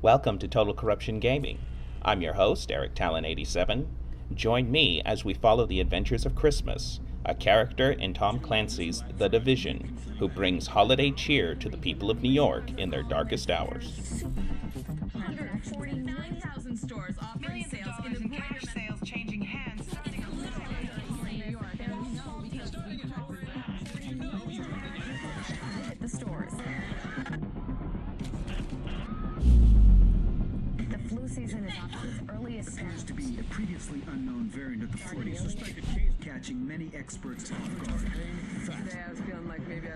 Welcome to Total Corruption Gaming. I'm your host, Eric Talon87. Join me as we follow the adventures of Christmas, a character in Tom Clancy's The Division, who brings holiday cheer to the people of New York in their darkest hours. 149,000 stores offering sales in the cash sales changing hands. The stores. The flu season is off to its earliest Appears to be a previously unknown variant of the flu, suspected case catching many experts off guard. Today I was feeling like maybe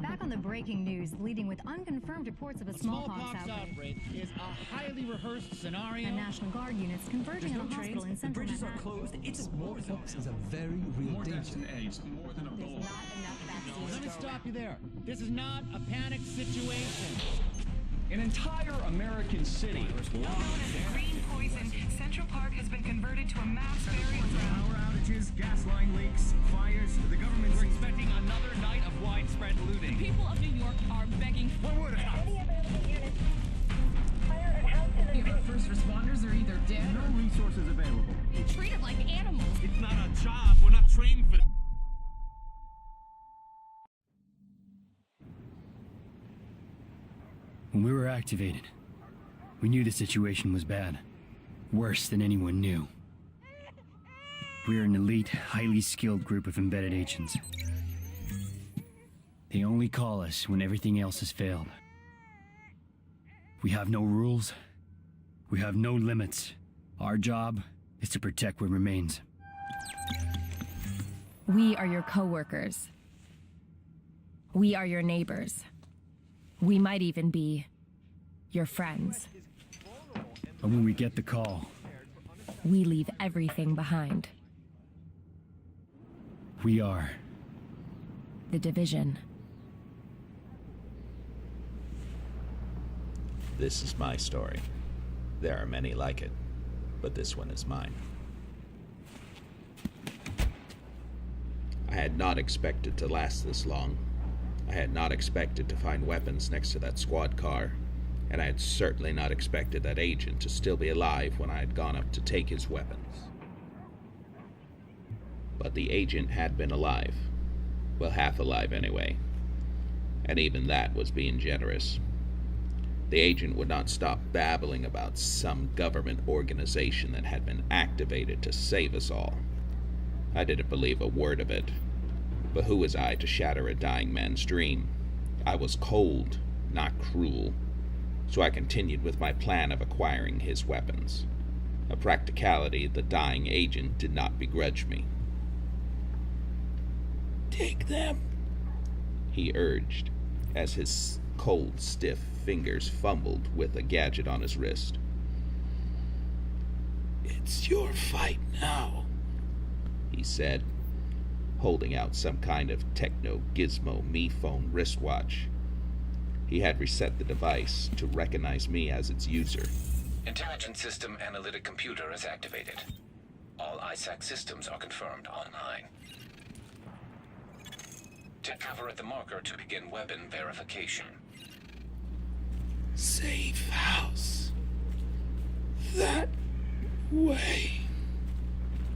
Back on the breaking news, leading with unconfirmed reports of a smallpox outbreak. Is a highly rehearsed scenario. And National Guard units converging on a hospital in central Bridges are Manhattan. closed. It's Smallpox is a very real danger. more than Ebola. Let me stop you there. This is not a panic situation. An entire American city known as green poison. Central Park has been converted to a mass burial ground. Power outages, gas line leaks, fires. The government's We're expecting another night of widespread looting. People of New York are begging. One word out. First responders are either dead No resources available. or treated like animals. It's not a job. We're not trained for that. When we were activated, we knew the situation was bad. Worse than anyone knew. We're an elite, highly skilled group of embedded agents. They only call us when everything else has failed. We have no rules. We have no limits. Our job is to protect what remains. We are your co-workers. We are your neighbors. We might even be your friends. But when we get the call, We leave everything behind. we are. The Division. This is my story. There are many like it, but this one is mine. I had not expected to last this long. I had not expected to find weapons next to that squad car, and I had certainly not expected that agent to still be alive when I had gone up to take his weapons. But the agent had been alive. Well, half alive anyway. And even that was being generous. The agent would not stop babbling about some government organization that had been activated to save us all. I didn't believe a word of it. But who was I to shatter a dying man's dream? I was cold, not cruel. So I continued with my plan of acquiring his weapons. A practicality the dying agent did not begrudge me. "Take them," he urged, as his cold, stiff fingers fumbled with a gadget on his wrist. "It's your fight now," he said, holding out some kind of techno-gizmo me-phone wristwatch. He had reset the device to recognize me as its user. Intelligence System Analytic Computer is activated. All ISAC systems are confirmed online. Take cover at the marker to begin weapon verification. "Safe house. That way."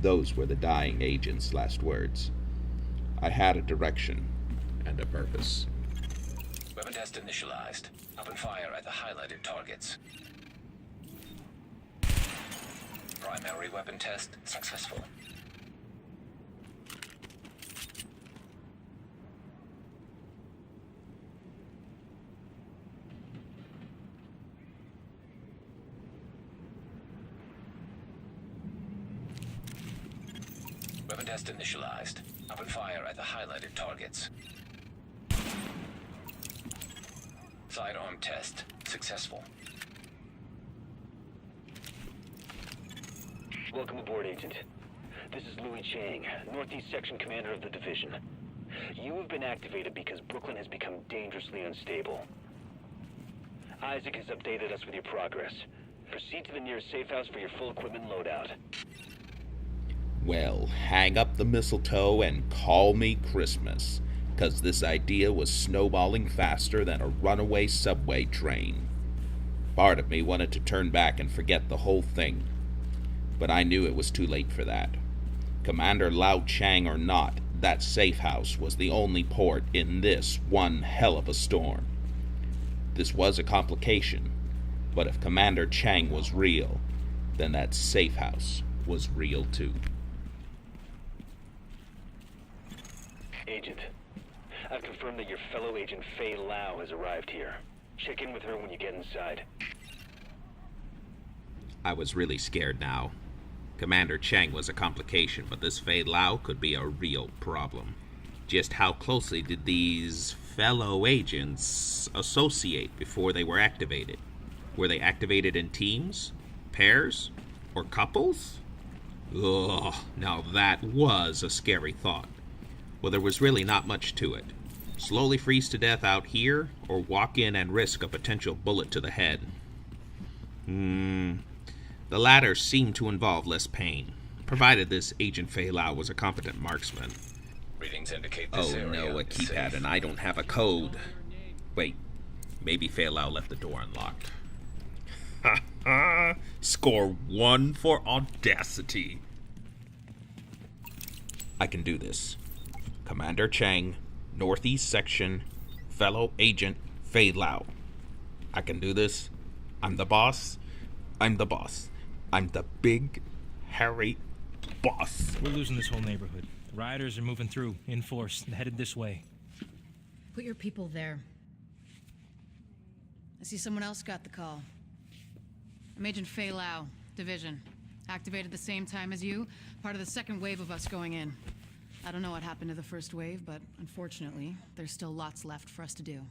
Those were the dying agent's last words. I had a direction and a purpose. Weapon test initialized. Open fire at the highlighted targets. Primary weapon test successful. Weapon test initialized. Open fire at the highlighted targets. Sidearm test successful. Welcome aboard, Agent. This is Louis Chang, Northeast Section Commander of the Division. You have been activated because Brooklyn has become dangerously unstable. Isaac has updated us with your progress. Proceed to the nearest safe house for your full equipment loadout. Well, hang up the mistletoe and call me Christmas, because this idea was snowballing faster than a runaway subway train. Part of me wanted to turn back and forget the whole thing, but I knew it was too late for that. Commander Lao Chang or not, that safe house was the only port in this one hell of a storm. This was a complication, but if Commander Chang was real, then that safe house was real too. Agent, I've confirmed that your fellow agent Fei Lao has arrived here. Check in with her when you get inside. I was really scared now. Commander Chang was a complication, but this Fei Lao could be a real problem. Just how closely did these fellow agents associate before they were activated? Were they activated in teams, pairs, or couples? Ugh, now that was a scary thought. Well, there was really not much to it. Slowly freeze to death out here, or walk in and risk a potential bullet to the head. The latter seemed to involve less pain, provided this Agent Fei Lao was a competent marksman. Readings indicate this area No, a is keypad, safe. and I don't have a code. Wait, maybe Fei Lao left the door unlocked. Ha ha! Score 1 for audacity. I can do this. Commander Chang, Northeast Section, fellow Agent Fei Lao. I can do this. I'm the boss. I'm the boss. I'm the big, hairy boss. We're losing this whole neighborhood. Rioters are moving through, in force, and headed this way. Put your people there. I see someone else got the call. I'm Agent Fei Lao, Division. Activated the same time as you, part of the second wave of us going in. I don't know what happened to the first wave, but unfortunately, there's still lots left for us to do.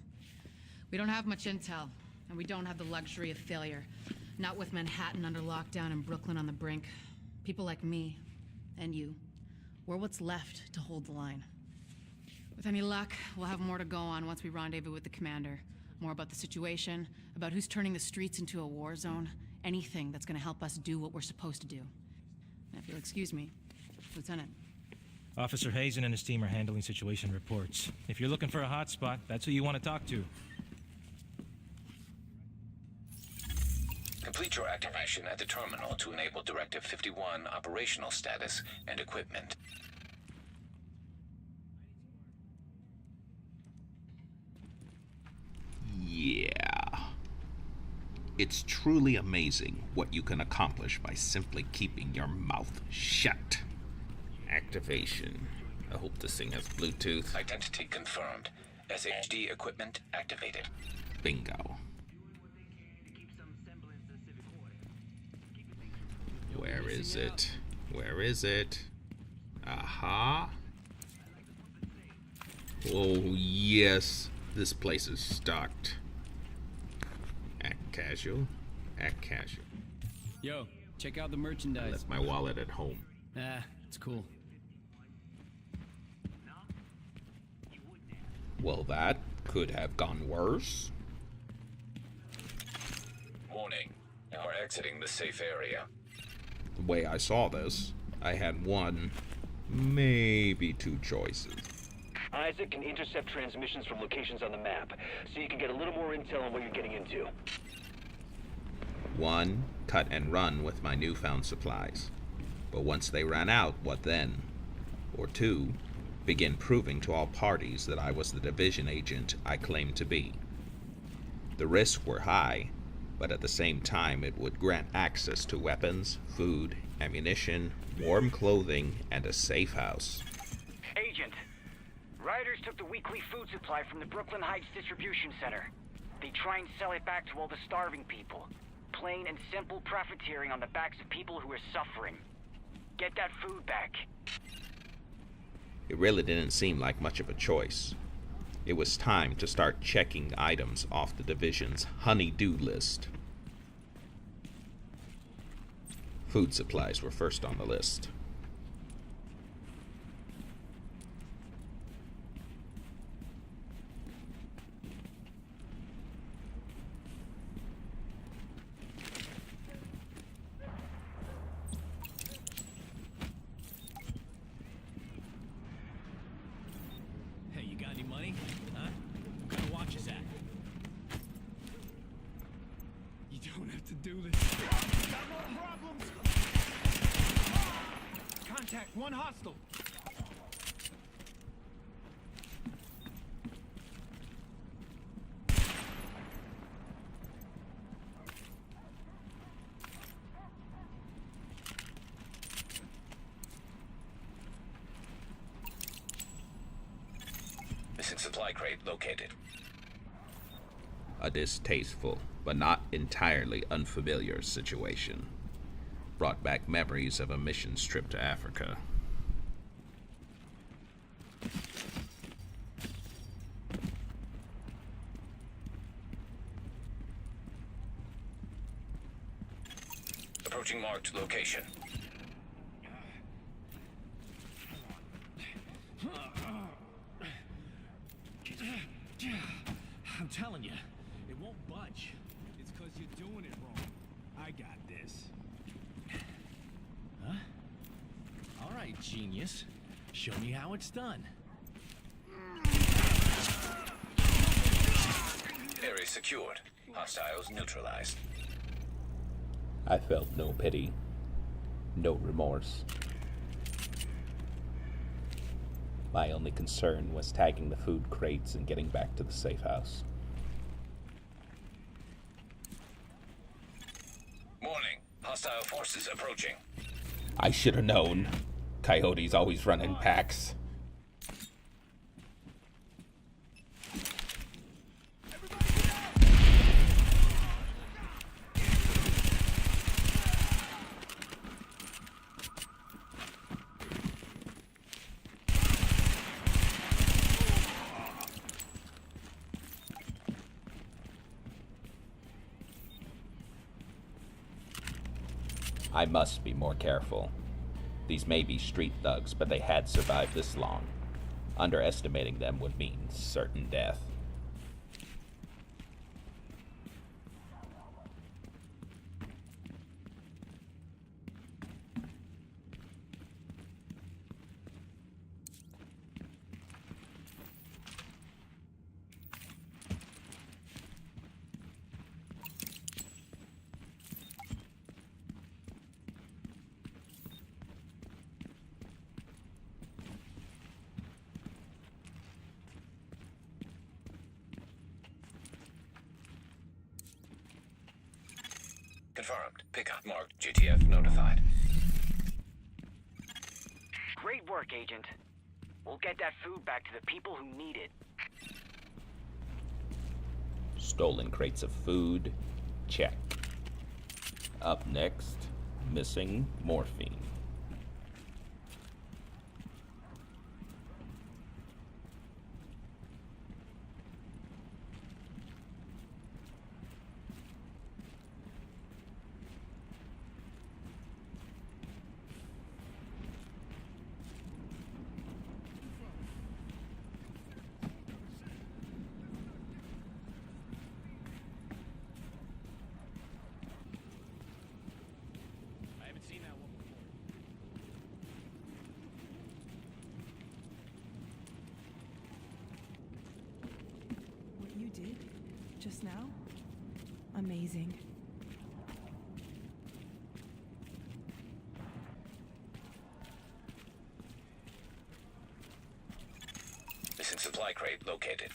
We don't have much intel, and we don't have the luxury of failure. Not with Manhattan under lockdown and Brooklyn on the brink. People like me, and you, we're what's left to hold the line. With any luck, we'll have more to go on once we rendezvous with the commander. More about the situation, about who's turning the streets into a war zone, anything that's gonna help us do what we're supposed to do. And if you'll excuse me, Lieutenant. Officer Hazen and his team are handling situation reports. If you're looking for a hotspot, that's who you want to talk to. Complete your activation at the terminal to enable Directive 51 operational status and equipment. Yeah. It's truly amazing what you can accomplish by simply keeping your mouth shut. Activation. I hope this thing has Bluetooth. Identity confirmed. SHD equipment activated. Bingo. Where is it? Where is it? Aha. Oh, yes. This place is stocked. Act casual. Act casual. Yo, check out the merchandise. Left my wallet at home. It's cool. Well, that could have gone worse. Warning. You are exiting the safe area. The way I saw this, I had one, maybe two choices. Isaac can intercept transmissions from locations on the map, so you can get a little more intel on what you're getting into. 1, cut and run with my newfound supplies. But once they ran out, what then? Or 2, begin proving to all parties that I was the division agent I claimed to be. The risks were high, but at the same time it would grant access to weapons, food, ammunition, warm clothing, and a safe house. Agent, rioters took the weekly food supply from the Brooklyn Heights distribution center. They try and sell it back to all the starving people. Plain and simple profiteering on the backs of people who are suffering. Get that food back. It really didn't seem like much of a choice. It was time to start checking items off the division's honey-do list. Food supplies were first on the list. Hey, you got any to do this. Got more problems. Contact, one hostile. Missing supply crate located. A distasteful, but not entirely unfamiliar situation. Brought back memories of a missions trip to Africa. Approaching marked location. I'm telling you, it won't budge. It's because you're doing it wrong. I got this. Huh? All right, genius. Show me how it's done. Area secured. Hostiles neutralized. I felt no pity, no remorse. My only concern was tagging the food crates and getting back to the safe house. Warning. Hostile forces approaching. I should have known. Coyotes always run in packs. I must be more careful. These may be street thugs, but they had survived this long. Underestimating them would mean certain death. Confirmed. Pickup marked. GTF notified. Great work, Agent. We'll get that food back to the people who need it. Stolen crates of food, check. Up next, missing morphine. Did just now? Amazing. Missing supply crate located.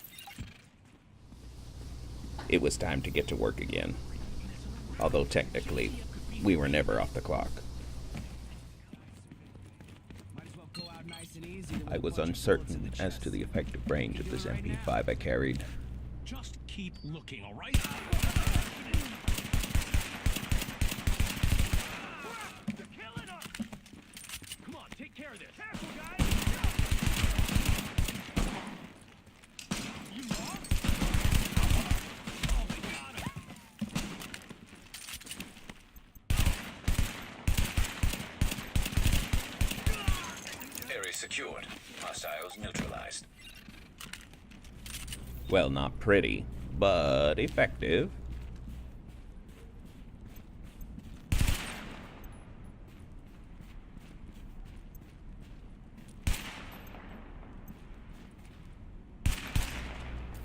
It was time to get to work again. Although technically, we were never off the clock. I was uncertain as to the effective range of this MP5 I carried. Just keep looking, all right? They're killing us! Come on, take care of this. Careful, guys! You lost? Oh, they got him! Area secured. Hostiles neutralized. Well, not pretty, but effective.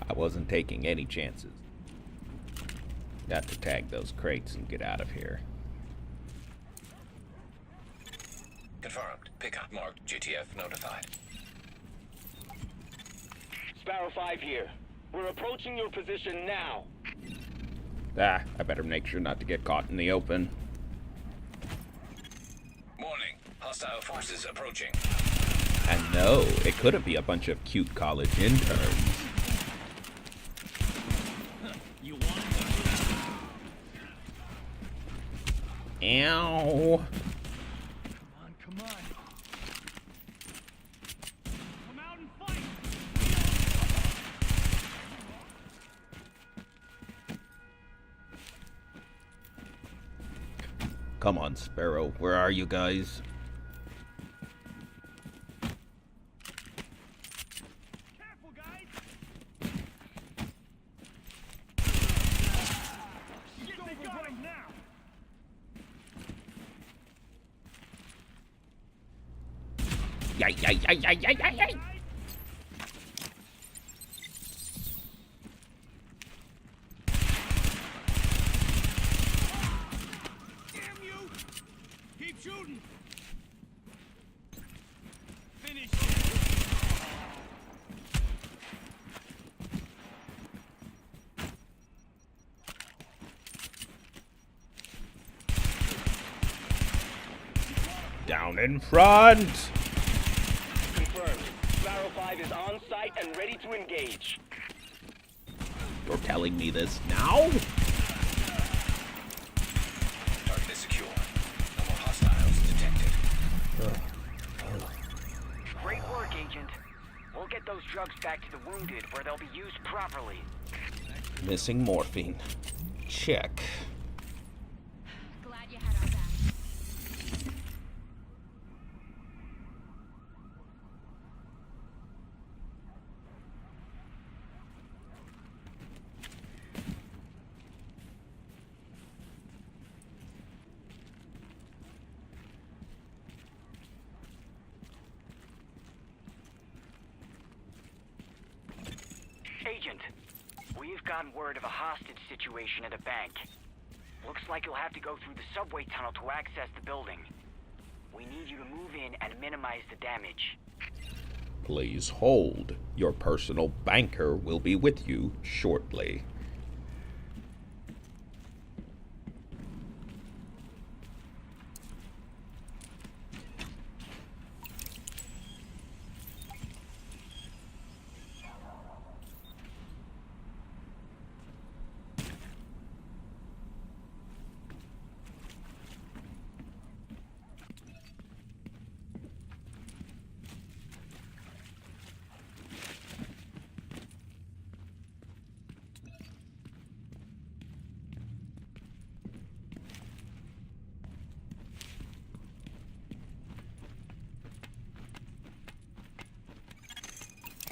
I wasn't taking any chances. Got to tag those crates and get out of here. Confirmed. Pickup marked. GTF notified. Sparrow 5 here. We're approaching your position now. Ah, I better make sure not to get caught in the open. Warning. Hostile forces approaching. And no, it couldn't be a bunch of cute college interns. You want Ow. Come on. Come out and fight. Come on, Sparrow. Where are you guys? Careful, guys. Shit, they got him now. Yay, yay, yay, yay, yay, yay, yay. Damn you! Keep shooting. Finish. Down in front! Confirmed. Sparrow 5 is on site and ready to engage. You're telling me this now? Target is secure. No more hostiles detected. Great work, Agent. We'll get those drugs back to the wounded where they'll be used properly. Missing morphine. Check. Glad you had our back. Agent, we've gotten word of a hostage situation at a bank. Looks like you'll have to go through the subway tunnel to access the building. We need you to move in and minimize the damage. Please hold. Your personal banker will be with you shortly.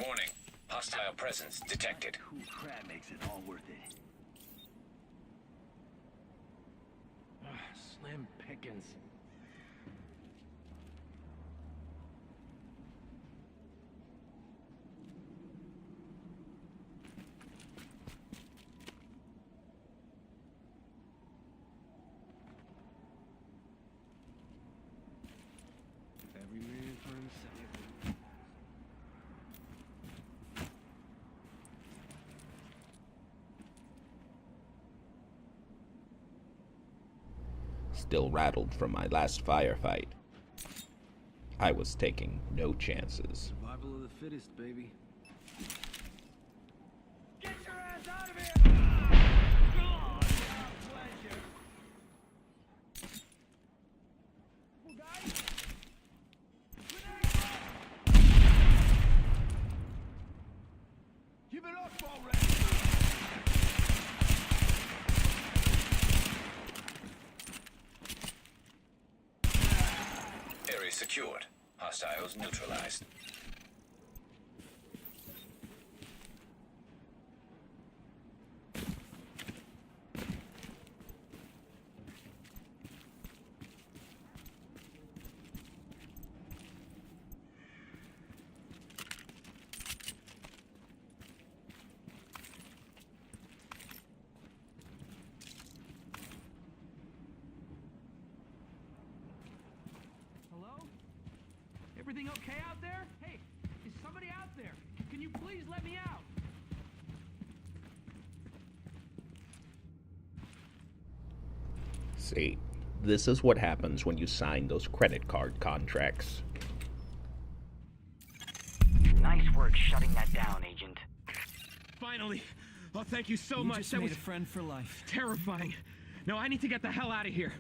Warning. Hostile presence detected. Cool crap makes it all worth it. Slim pickings. Every man for himself. Still rattled from my last firefight. I was taking no chances. Survival of the fittest, baby. Get your ass out of here! God, pleasure. Guys. Give it up already! Area secured. Hostiles neutralized. everything okay out there? Hey, is somebody out there? Can you please let me out? See, this is what happens when you sign those credit card contracts. Nice work shutting that down, Agent. Finally! Oh, thank you so You much. just That made was a friend for life. terrifying. Now I need to get the hell out of here.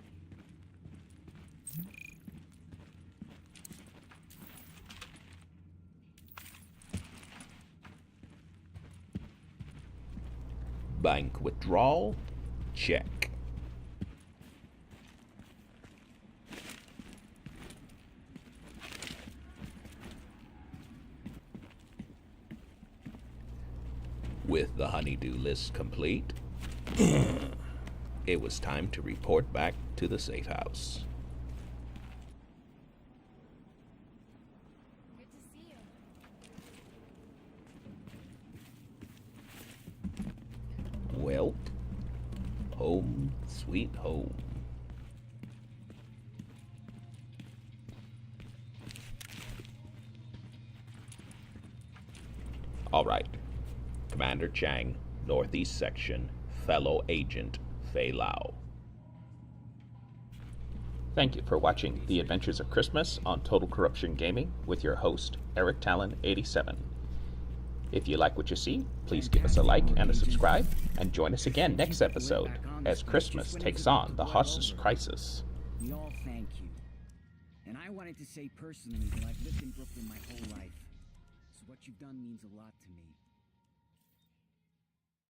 Bank withdrawal? Check. With the honeydew list complete, it was time to report back to the safe house. Good to see you. Well, home sweet home. All right. Commander Chang, Northeast Section, fellow agent Fei Lao. Thank you for watching The Adventures of Christmas on Total Corruption Gaming with your host, Eric Talon 87. If you like what you see, please give us a like and a subscribe, and join us again next episode as Christmas takes on the hostage crisis. We all thank you. And I wanted to say personally that I've lived in Brooklyn my whole life. So what you've done means a lot to me.